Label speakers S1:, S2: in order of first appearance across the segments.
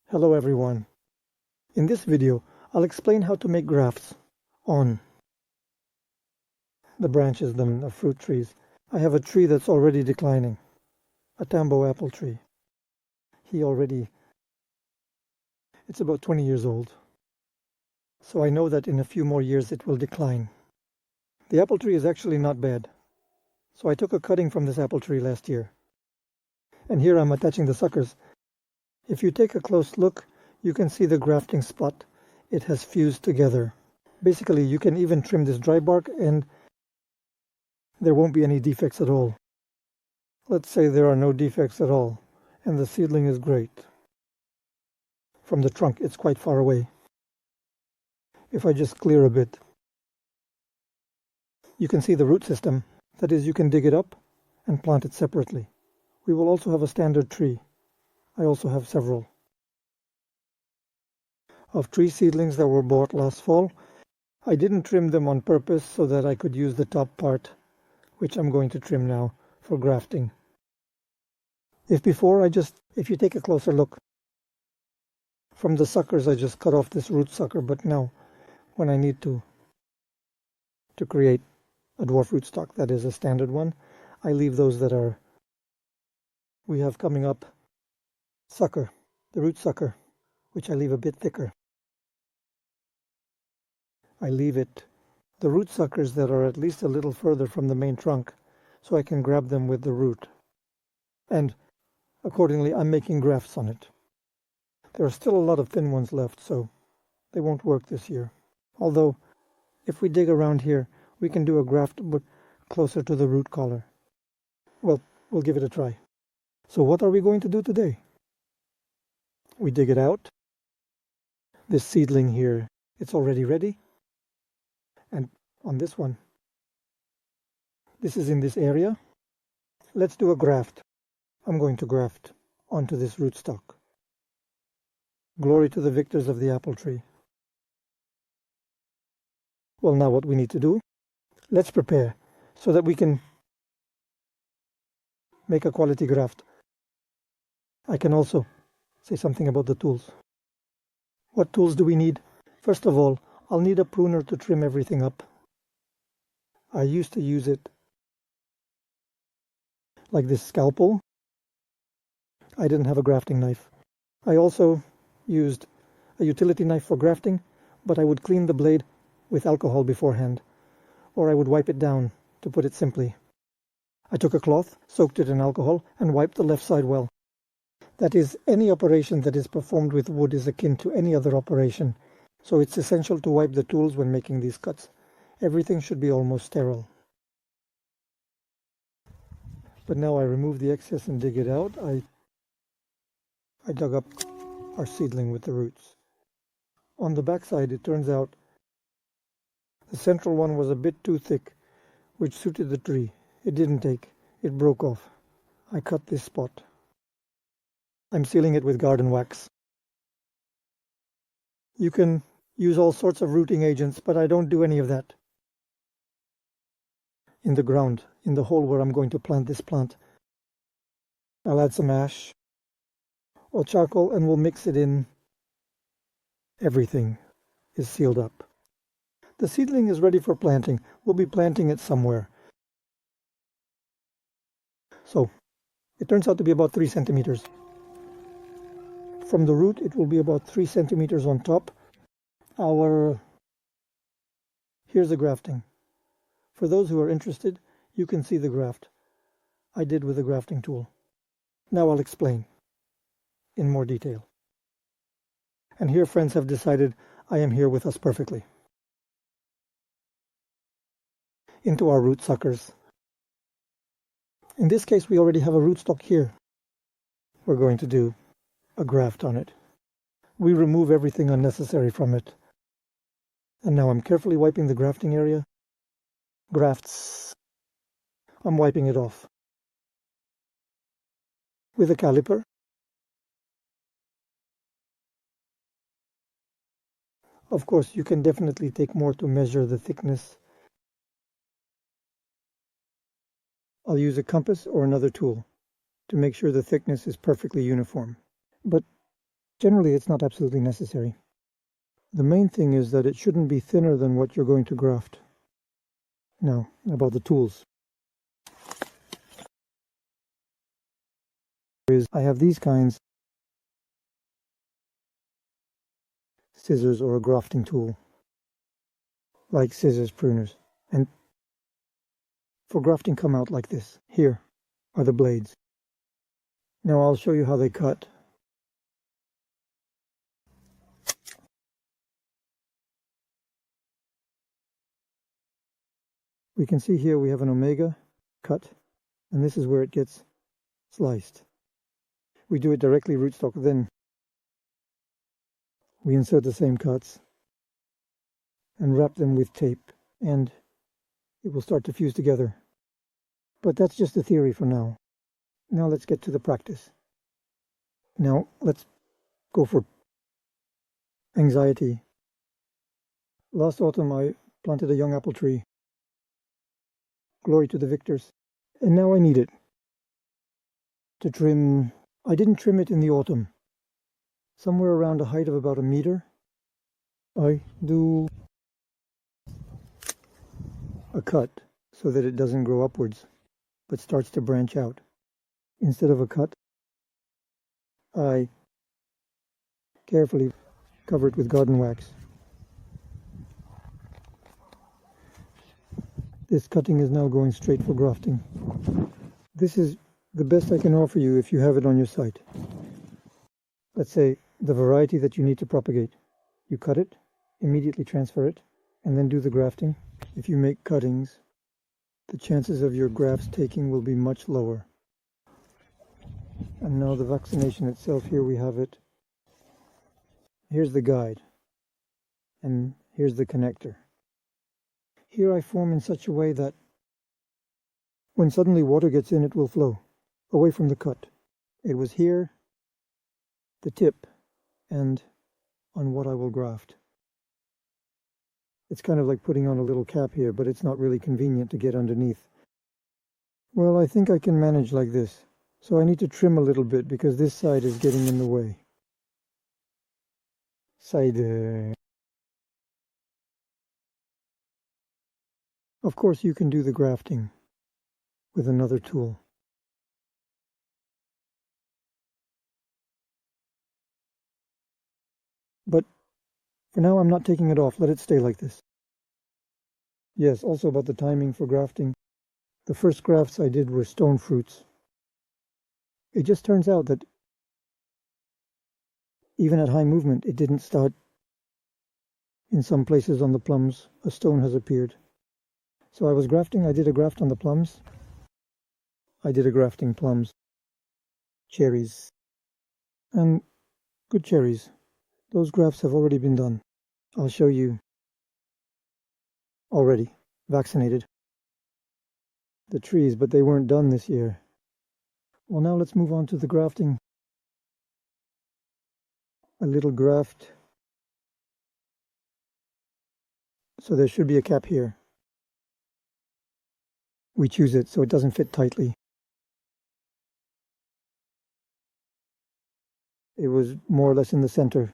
S1: Hello everyone. In this video, I'll explain how to make grafts on the branches of fruit trees. I have a tree that's already declining, a tambo apple tree. It's about 20 years old. So I know that in a few more years it will decline. The apple tree is actually not bad. So I took a cutting from this apple tree last year. And here I'm attaching the suckers. If you take a close look, you can see the grafting spot. It has fused together. Basically, you can even trim this dry bark and there won't be any defects at all. Let's say there are no defects at all, and the seedling is great. From the trunk, it's quite far away. If I just clear a bit, you can see the root system. That is, you can dig it up and plant it separately. We will also have a standard tree. I also have several of tree seedlings that were bought last fall. I didn't trim them on purpose so that I could use the top part, which I'm going to trim now for grafting. If you take a closer look, from the suckers I just cut off this root sucker, but now when I need to create a dwarf rootstock, that is a standard one, I leave those that we have coming up sucker, the root sucker, which I leave a bit thicker. I leave the root suckers that are at least a little further from the main trunk, so I can grab them with the root. And accordingly, I'm making grafts on it. There are still a lot of thin ones left, so they won't work this year. Although, if we dig around here, we can do a graft but closer to the root collar. Well, we'll give it a try. So what are we going to do today? We dig it out. This seedling here, it's already ready. And on this one, this is in this area. Let's do a graft. I'm going to graft onto this rootstock. Glory to the victors of the apple tree. Well, now what we need to do, let's prepare so that we can make a quality graft. I can also say something about the tools. What tools do we need? First of all, I'll need a pruner to trim everything up. I used to use it like this scalpel. I didn't have a grafting knife. I also used a utility knife for grafting, but I would clean the blade with alcohol beforehand, or I would wipe it down, to put it simply. I took a cloth, soaked it in alcohol, and wiped the left side well. That is, any operation that is performed with wood is akin to any other operation, so it's essential to wipe the tools when making these cuts. Everything should be almost sterile. But now I remove the excess and dig it out. I dug up our seedling with the roots. On the back side, it turns out the central one was a bit too thick, which suited the tree. It didn't take. It broke off. I cut this spot. I'm sealing it with garden wax. You can use all sorts of rooting agents, but I don't do any of that. In the ground, in the hole where I'm going to plant this plant, I'll add some ash or charcoal and we'll mix it in. Everything is sealed up. The seedling is ready for planting. We'll be planting it somewhere. So, it turns out to be about 3 centimeters. From the root, it will be about 3 centimeters on top. Here's the grafting. For those who are interested, you can see the graft I did with the grafting tool. Now I'll explain in more detail. And here friends have decided I am here with us perfectly. Into our root suckers. In this case, we already have a rootstock here. We're going to do a graft on it. We remove everything unnecessary from it. And now I'm carefully wiping the grafting area. Grafts. I'm wiping it off with a caliper. Of course, you can definitely take more to measure the thickness. I'll use a compass or another tool to make sure the thickness is perfectly uniform. But Generally, it's not absolutely necessary. The main thing is that it shouldn't be thinner than what you're going to graft. Now, about the tools. I have these kinds, scissors or a grafting tool, like scissors pruners, and for grafting come out like this. Here are the blades. Now I'll show you how they cut. We can see here we have an omega cut, and this is where it gets sliced. We do it directly rootstock, then we insert the same cuts and wrap them with tape, and it will start to fuse together. But that's just the theory for now. Now let's get to the practice. Now let's go for anxiety. Last autumn I planted a young apple tree. Glory to the victors. And now I need it to trim. I didn't trim it in the autumn. Somewhere around a height of about 1 meter, I do a cut so that it doesn't grow upwards, but starts to branch out. Instead of a cut, I carefully cover it with garden wax. This cutting is now going straight for grafting. This is the best I can offer you if you have it on your site. Let's say the variety that you need to propagate. You cut it, immediately transfer it, and then do the grafting. If you make cuttings, the chances of your grafts taking will be much lower. And now the vaccination itself, here we have it. Here's the guide, and here's the connector. Here I form in such a way that when suddenly water gets in, it will flow away from the cut. It was here, the tip, and on what I will graft. It's kind of like putting on a little cap here, but it's not really convenient to get underneath. Well, I think I can manage like this. So I need to trim a little bit because this side is getting in the way. Side. Of course, you can do the grafting with another tool. But for now, I'm not taking it off. Let it stay like this. Yes, also about the timing for grafting. The first grafts I did were stone fruits. It just turns out that even at high movement, it didn't start. In some places on the plums, a stone has appeared. So I was grafting. I did a graft on the plums. I did a grafting plums, cherries, and good cherries. Those grafts have already been done. I'll show you. Already vaccinated. The trees, but they weren't done this year. Well, now let's move on to the grafting. A little graft. So there should be a cap here. We choose it so it doesn't fit tightly. It was more or less in the center.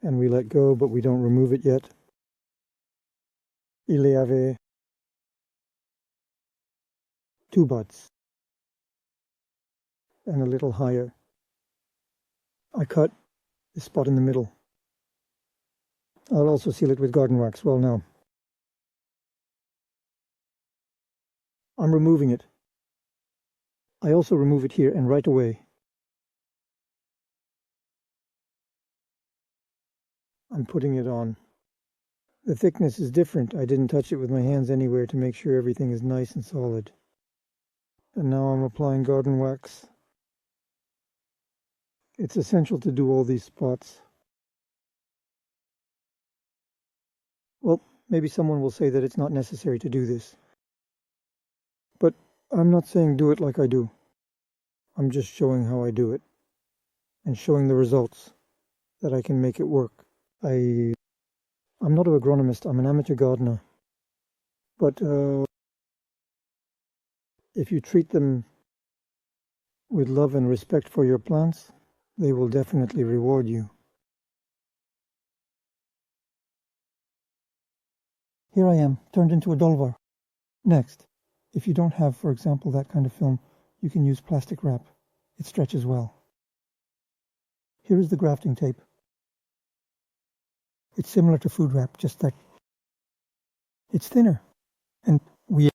S1: And we let go, but we don't remove it yet. Il y avait 2 buds. And a little higher. I cut this spot in the middle. I'll also seal it with garden wax. Well, now I'm removing it. I also remove it here and right away. I'm putting it on. The thickness is different. I didn't touch it with my hands anywhere to make sure everything is nice and solid. And now I'm applying garden wax. It's essential to do all these spots. Well, maybe someone will say that it's not necessary to do this. But I'm not saying do it like I do. I'm just showing how I do it. And showing the results, that I can make it work. I'm not an agronomist, I'm an amateur gardener. But if you treat them With love and respect for your plants, they will definitely reward you. Here I am, turned into a dolvar. Next, if you don't have, for example, that kind of film, you can use plastic wrap. It stretches well. Here is the grafting tape. It's similar to food wrap, just that it's thinner. And we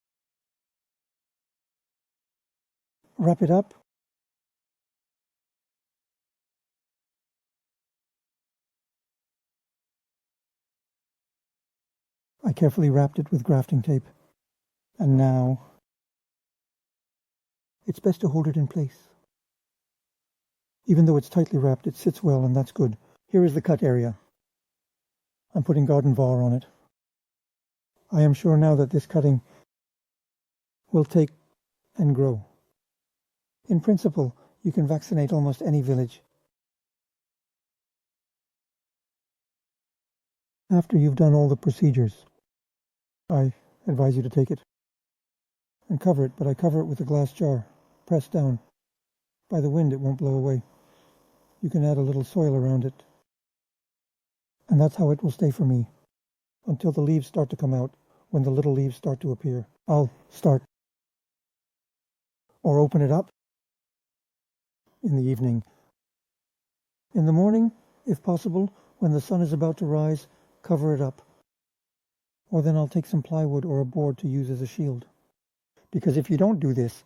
S1: wrap it up. I carefully wrapped it with grafting tape. And now, it's best to hold it in place. Even though it's tightly wrapped, it sits well, and that's good. Here is the cut area. I'm putting garden var on it. I am sure now that this cutting will take and grow. In principle, you can vaccinate almost any village. After you've done all the procedures, I advise you to take it and cover it, but I cover it with a glass jar, pressed down. By the wind, it won't blow away. You can add a little soil around it. And that's how it will stay for me, until the leaves start to come out. When the little leaves start to appear, I'll start or open it up in the evening. In the morning, if possible, when the sun is about to rise, cover it up. Or then I'll take some plywood or a board to use as a shield. Because if you don't do this,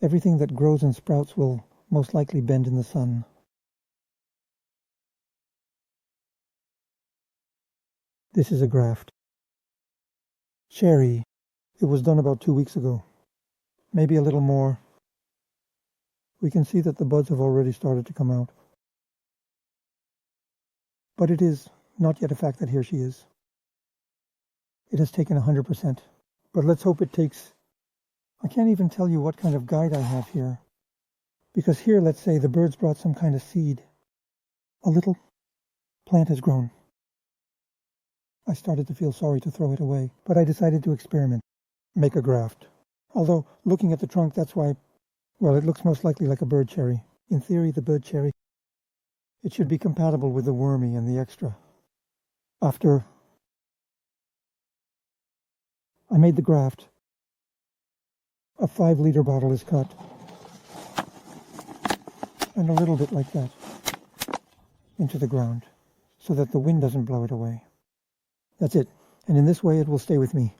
S1: everything that grows and sprouts will most likely bend in the sun. This is a graft. Cherry. It was done about 2 weeks ago. Maybe a little more. We can see that the buds have already started to come out. But it is not yet a fact that here she is. It has taken 100%. But let's hope it takes... I can't even tell you what kind of guide I have here. Because here, let's say, the birds brought some kind of seed. A little plant has grown. I started to feel sorry to throw it away, but I decided to experiment, make a graft. Although, looking at the trunk, that's why, well, it looks most likely like a bird cherry. In theory, the bird cherry, it should be compatible with the wormy and the extra. After I made the graft, a 5-liter bottle is cut, and a little bit like that, into the ground, so that the wind doesn't blow it away. That's it, and in this way it will stay with me.